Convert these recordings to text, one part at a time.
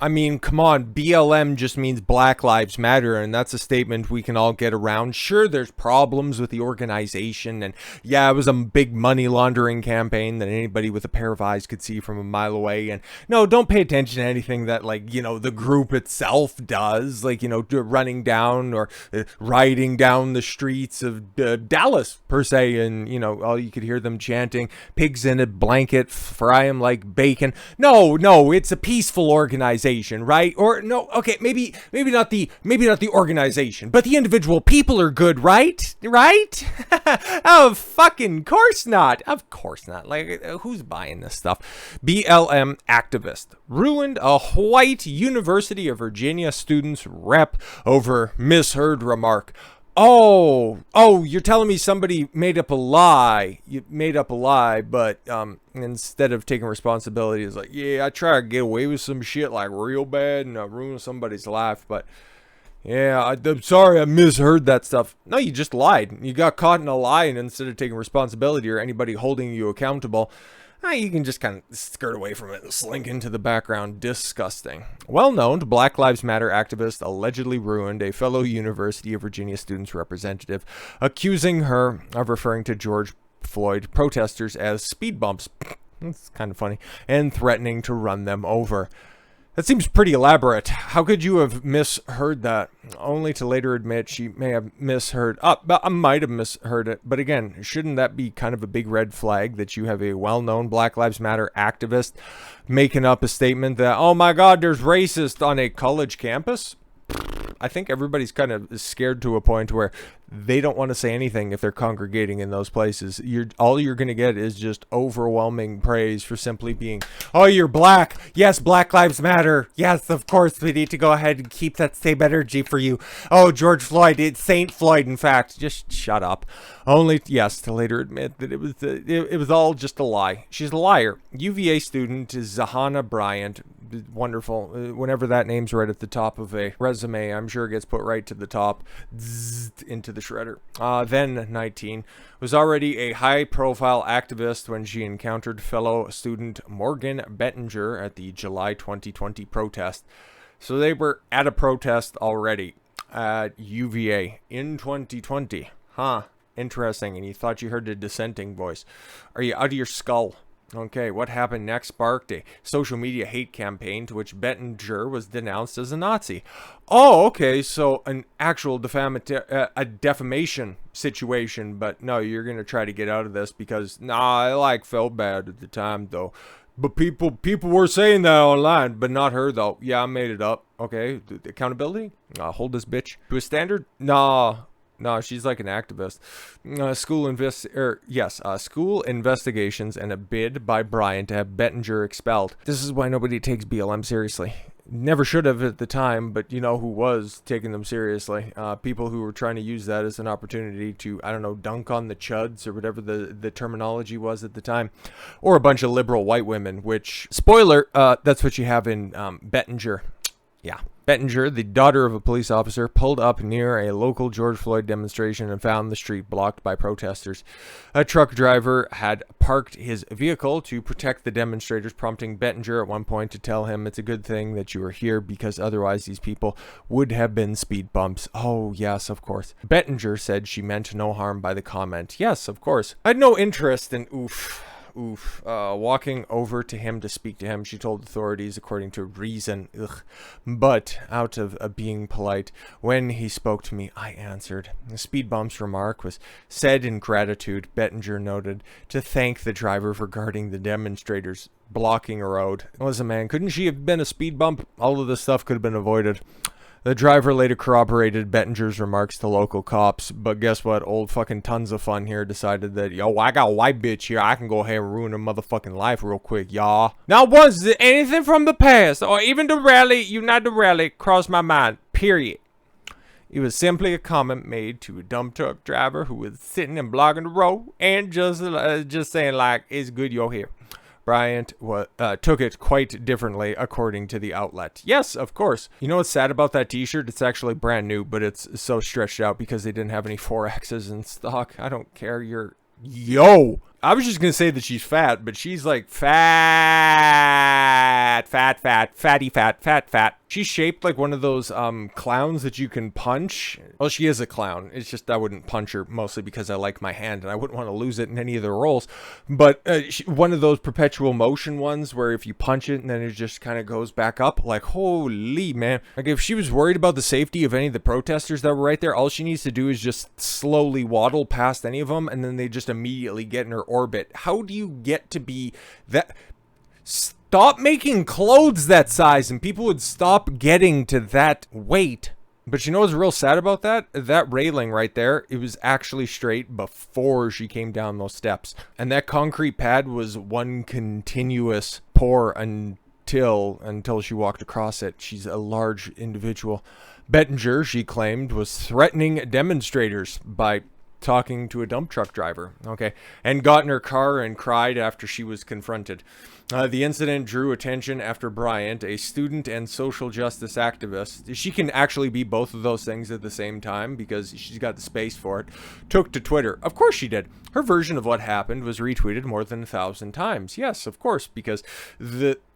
I mean, come on, BLM just means Black Lives Matter, and that's a statement we can all get around. Sure, there's problems with the organization, and yeah, it was a big money laundering campaign that anybody with a pair of eyes could see from a mile away. And no, don't pay attention to anything that, like, you know, the group itself does, like, you know, running down or riding down the streets of Dallas, per se, and, you know, all you could hear them chanting, pigs in a blanket, fry them like bacon. No, it's a peaceful organization. Right? Or no, okay, maybe not the organization, but the individual people are good, right? Oh, fucking course not. Of course not. Like, who's buying this stuff? BLM Activist ruined a white University of Virginia student's rep over misheard remark. Oh, you're telling me somebody made up a lie. You made up a lie, but instead of taking responsibility, it's like, yeah, I tried to get away with some shit like real bad and I ruined somebody's life, but yeah, I'm sorry, I misheard that stuff. No, you just lied. You got caught in a lie, and instead of taking responsibility or anybody holding you accountable, you can just kind of skirt away from it and slink into the background. Disgusting. Well-known Black Lives Matter activist allegedly ruined a fellow University of Virginia student's representative, accusing her of referring to George Floyd protesters as speed bumps. That's kind of funny. And threatening to run them over. That seems pretty elaborate. How could you have misheard that? Only to later admit she may have misheard. But I might have misheard it. But again, shouldn't that be kind of a big red flag that you have a well-known Black Lives Matter activist making up a statement that, oh my God, there's racist on a college campus? I think everybody's kind of scared to a point where they don't want to say anything if they're congregating in those places. All you're going to get is just overwhelming praise for simply being, oh, you're black. Yes, Black Lives Matter. Yes, of course, we need to go ahead and keep that same energy for you. Oh, George Floyd. It's Saint Floyd, in fact. Just shut up. Only, yes, to later admit that it was all just a lie. She's a liar. UVA student Zyahna Bryant. Wonderful. Whenever that name's right at the top of a resume, I'm sure it gets put right to the top, into the shredder. Then 19, was already a high-profile activist when she encountered fellow student Morgan Bettinger at the July 2020 protest. So they were at a protest already at UVA in 2020. Huh. Interesting. And you thought you heard a dissenting voice. Are you out of your skull? Okay, what happened next sparked a social media hate campaign to which Bettinger was denounced as a Nazi. Oh, okay, so an actual defamation situation, but no, you're going to try to get out of this because, I felt bad at the time, though. But people were saying that online, but not her, though. Yeah, I made it up. Okay, accountability? Hold this bitch to a standard? No, she's like an activist. School investigations and a bid by Bryant to have Bettinger expelled. This is why nobody takes BLM seriously. Never should have at the time, but you know who was taking them seriously? People who were trying to use that as an opportunity to, dunk on the chuds or whatever the terminology was at the time. Or a bunch of liberal white women, which, spoiler, that's what you have in Bettinger. Yeah. Bettinger, the daughter of a police officer, pulled up near a local George Floyd demonstration and found the street blocked by protesters. A truck driver had parked his vehicle to protect the demonstrators, prompting Bettinger at one point to tell him it's a good thing that you are here because otherwise these people would have been speed bumps. Oh, yes, of course. Bettinger said she meant no harm by the comment. Yes, of course. I had no interest in walking over to him to speak to him, she told authorities, according to Reason. But out of being polite, when he spoke to me, I answered. The speed bump's remark was said in gratitude, Bettinger noted, to thank the driver for guarding the demonstrators blocking a road. Listen, man, couldn't she have been a speed bump? All of this stuff could have been avoided. The driver later corroborated Bettinger's remarks to local cops, but guess what? Old fucking Tons of Fun here decided that, I got a white bitch here. I can go ahead and ruin her motherfucking life real quick, y'all. Not once did anything from the past, or even the rally, cross my mind, period. It was simply a comment made to a dump truck driver who was sitting and blocking the road and just saying, like, it's good you're here. Bryant took it quite differently, according to the outlet. Yes, of course. You know what's sad about that t-shirt? It's actually brand new, but it's so stretched out because they didn't have any 4Xs in stock. I don't care. Yo! I was just going to say that she's fat, but she's like fat, fatty, fat. She's shaped like one of those clowns that you can punch. Well, she is a clown. It's just I wouldn't punch her mostly because I like my hand and I wouldn't want to lose it in any of the roles. But one of those perpetual motion ones where if you punch it and then it just kind of goes back up. Like, holy man. Like if she was worried about the safety of any of the protesters that were right there, all she needs to do is just slowly waddle past any of them and then they just immediately get in her orbit. How do you get to be that? Stop making clothes that size and people would stop getting to that weight. But you know what's real sad about that? That railing right there, it was actually straight before she came down those steps. And that concrete pad was one continuous pour until she walked across it. She's a large individual. Bettinger, she claimed, was threatening demonstrators by talking to a dump truck driver, okay, and got in her car and cried after she was confronted. The incident drew attention after Bryant, a student and social justice activist, she can actually be both of those things at the same time because she's got the space for it, took to Twitter. Of course she did. Her version of what happened was retweeted more than 1,000 times. Yes, of course, because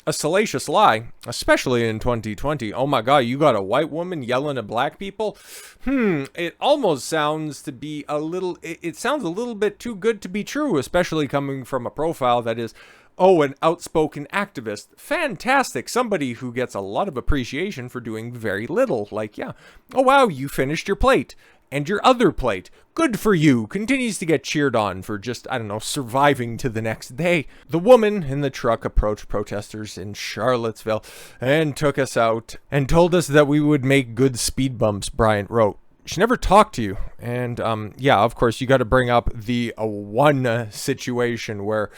a salacious lie, especially in 2020. Oh my god, you got a white woman yelling at black people? It almost sounds to be a little, it sounds a little bit too good to be true, especially coming from a profile that is, oh, an outspoken activist. Fantastic. Somebody who gets a lot of appreciation for doing very little. Like, yeah, oh wow, you finished your plate. And your other plate, good for you, continues to get cheered on for just, I don't know, surviving to the next day. The woman in the truck approached protesters in Charlottesville and took us out and told us that we would make good speed bumps, Bryant wrote. She never talked to you. And yeah, of course, you got to bring up the one situation where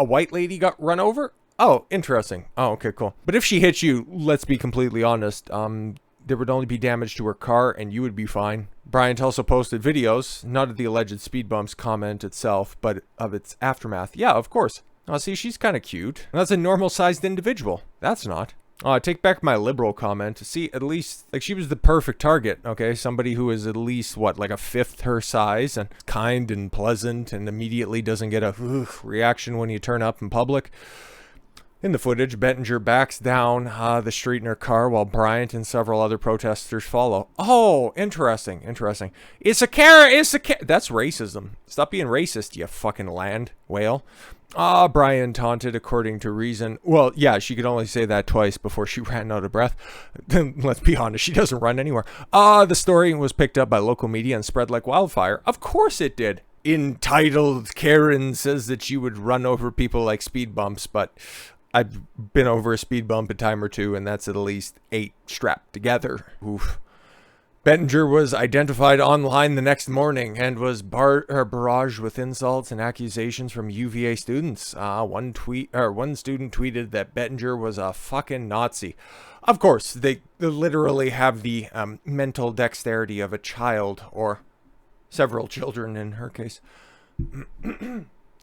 a white lady got run over. Oh, interesting. Oh, okay, cool. But if she hit you, let's be completely honest, there would only be damage to her car and you would be fine. Bryant also posted videos, not of the alleged speed bumps comment itself, but of its aftermath. Yeah, of course. Oh, see, she's kind of cute. That's a normal-sized individual. That's not. Oh, I take back my liberal comment. See, at least, like, she was the perfect target, okay? Somebody who is at least, what, like a fifth her size, and kind and pleasant, and immediately doesn't get a reaction when you turn up in public. In the footage, Bettinger backs down the street in her car while Bryant and several other protesters follow. Oh, interesting. It's a That's racism. Stop being racist, you fucking land whale. Bryant taunted according to Reason. Well, yeah, she could only say that twice before she ran out of breath. Let's be honest, she doesn't run anywhere. The story was picked up by local media and spread like wildfire. Of course it did. Entitled Karen says that she would run over people like speed bumps, but I've been over a speed bump a time or two, and that's at least 8 strapped together. Oof. Bettinger was identified online the next morning and was barraged with insults and accusations from UVA students. One student tweeted that Bettinger was a fucking Nazi. Of course, they literally have the mental dexterity of a child, or several children in her case.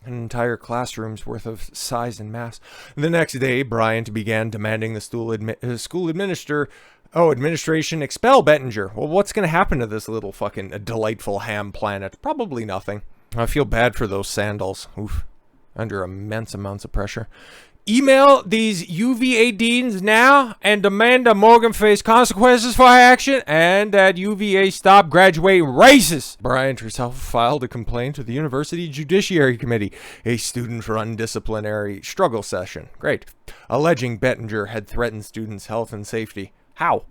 An entire classroom's worth of size and mass. The next day, Bryant began demanding the school administration expel Bettinger. Well, what's going to happen to this little fucking delightful ham planet? Probably nothing. I feel bad for those sandals. Oof. Under immense amounts of pressure. Email these UVA deans now and demand that Morgan face consequences for her action and that UVA stop graduating racist. Bryant herself filed a complaint to the University Judiciary Committee, a student-run disciplinary struggle session. Great. Alleging Bettinger had threatened students' health and safety. How?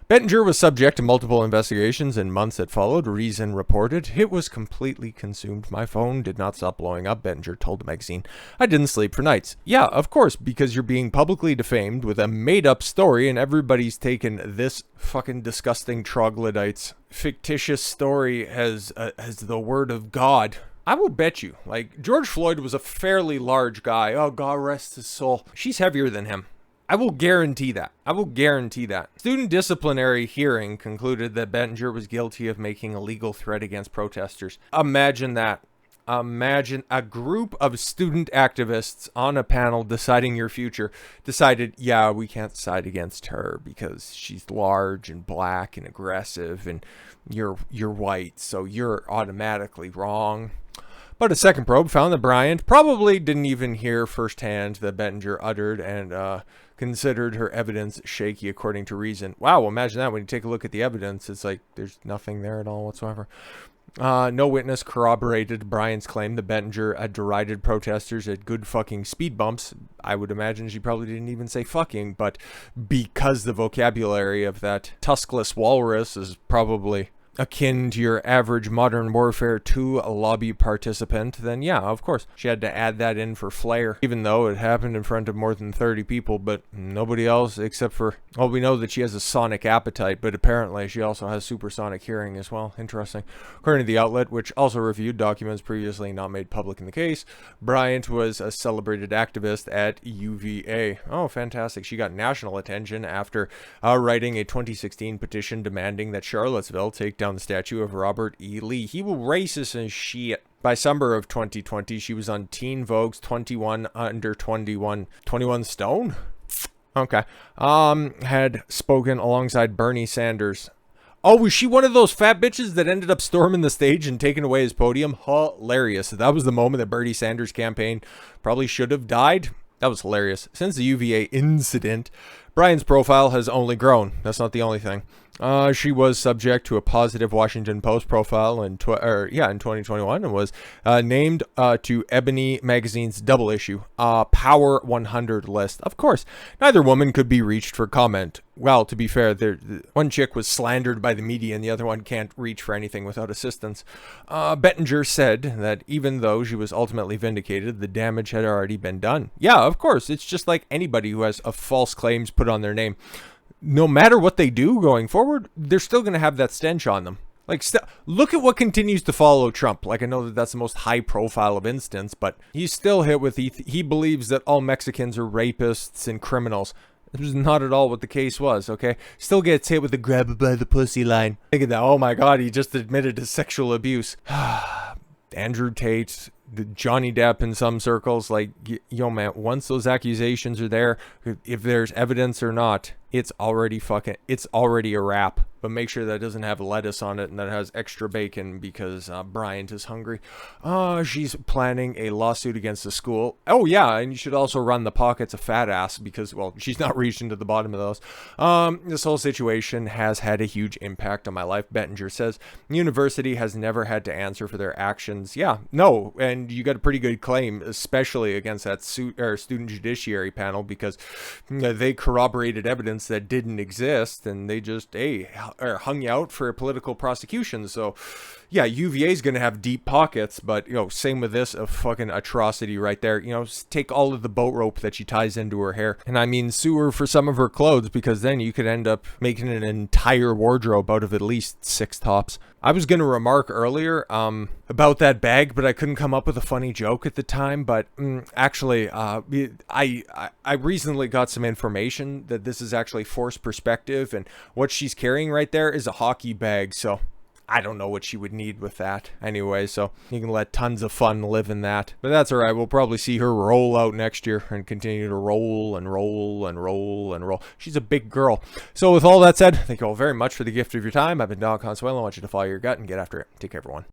Bettinger was subject to multiple investigations in months that followed, Reason reported. It was completely consumed. My phone did not stop blowing up, Bettinger told the magazine. I didn't sleep for nights. Yeah, of course, because you're being publicly defamed with a made-up story and everybody's taken this fucking disgusting troglodyte's fictitious story as the word of God. I will bet you, like, George Floyd was a fairly large guy. Oh, God rest his soul. She's heavier than him. I will guarantee that. Student disciplinary hearing concluded that Bettinger was guilty of making a legal threat against protesters. Imagine that. Imagine a group of student activists on a panel deciding your future decided, yeah, we can't side against her because she's large and black and aggressive and you're white, so you're automatically wrong. But a second probe found that Bryant probably didn't even hear firsthand that Bettinger uttered and considered her evidence shaky according to reason. Wow, imagine that when you take a look at the evidence. It's like there's nothing there at all whatsoever. No witness corroborated Bryant's claim that Bettinger had derided protesters at good fucking speed bumps. I would imagine she probably didn't even say fucking, but because the vocabulary of that tuskless walrus is probably akin to your average Modern Warfare 2 lobby participant, then yeah, of course, she had to add that in for flair, even though it happened in front of more than 30 people, but nobody else except for, well, we know that she has a sonic appetite, but apparently she also has supersonic hearing as well. Interesting. According to the outlet, which also reviewed documents previously not made public in the case, Bryant was a celebrated activist at UVA. Oh, fantastic. She got national attention after writing a 2016 petition demanding that Charlottesville take down the statue of Robert E. Lee. He was racist as shit. By summer of 2020, she was on Teen Vogue's 21 Under 21 Stone? Okay. Had spoken alongside Bernie Sanders. Oh, was she one of those fat bitches that ended up storming the stage and taking away his podium? Hilarious. That was the moment that Bernie Sanders' campaign probably should have died. That was hilarious. Since the UVA incident, Bryant's profile has only grown. That's not the only thing. She was subject to a positive Washington Post profile in 2021 and was named to Ebony Magazine's double issue Power 100 list. Of course, neither woman could be reached for comment. Well, to be fair, one chick was slandered by the media and the other one can't reach for anything without assistance. Bettinger said that even though she was ultimately vindicated, the damage had already been done. Yeah, of course. It's just like anybody who has false claims put on their name. No matter what they do going forward, they're still going to have that stench on them. Like, look at what continues to follow Trump. Like, I know that that's the most high profile of instance, but he's still hit with, he believes that all Mexicans are rapists and criminals. This was not at all what the case was, okay? Still gets hit with the grab by the pussy line. Thinking that, oh my God, he just admitted to sexual abuse. Andrew Tate, Johnny Depp in some circles, like, yo man, once those accusations are there, if there's evidence or not, it's already a wrap. But make sure that doesn't have lettuce on it and that it has extra bacon because Bryant is hungry. She's planning a lawsuit against the school. Oh yeah, and you should also run the pockets of fat ass because, well, she's not reaching to the bottom of those. This whole situation has had a huge impact on my life. Bettinger says the university has never had to answer for their actions. Yeah, no, and you got a pretty good claim, especially against that student judiciary panel because they corroborated evidence that didn't exist and they just hung you out for a political prosecution. So yeah, UVA is going to have deep pockets, but same with this, a fucking atrocity right there. Take all of the boat rope that she ties into her hair, and I mean sue her for some of her clothes because then you could end up making an entire wardrobe out of at least 6 tops. I was going to remark earlier about that bag, but I couldn't come up with a funny joke at the time. But actually, I recently got some information that this is actually forced perspective, and what she's carrying right there is a hockey bag. So I don't know what she would need with that anyway, so you can let tons of fun live in that. But that's all right. We'll probably see her roll out next year and continue to roll and roll and roll and roll. She's a big girl. So with all that said, thank you all very much for the gift of your time. I've been Don Consuelo. I want you to follow your gut and get after it. Take care, everyone.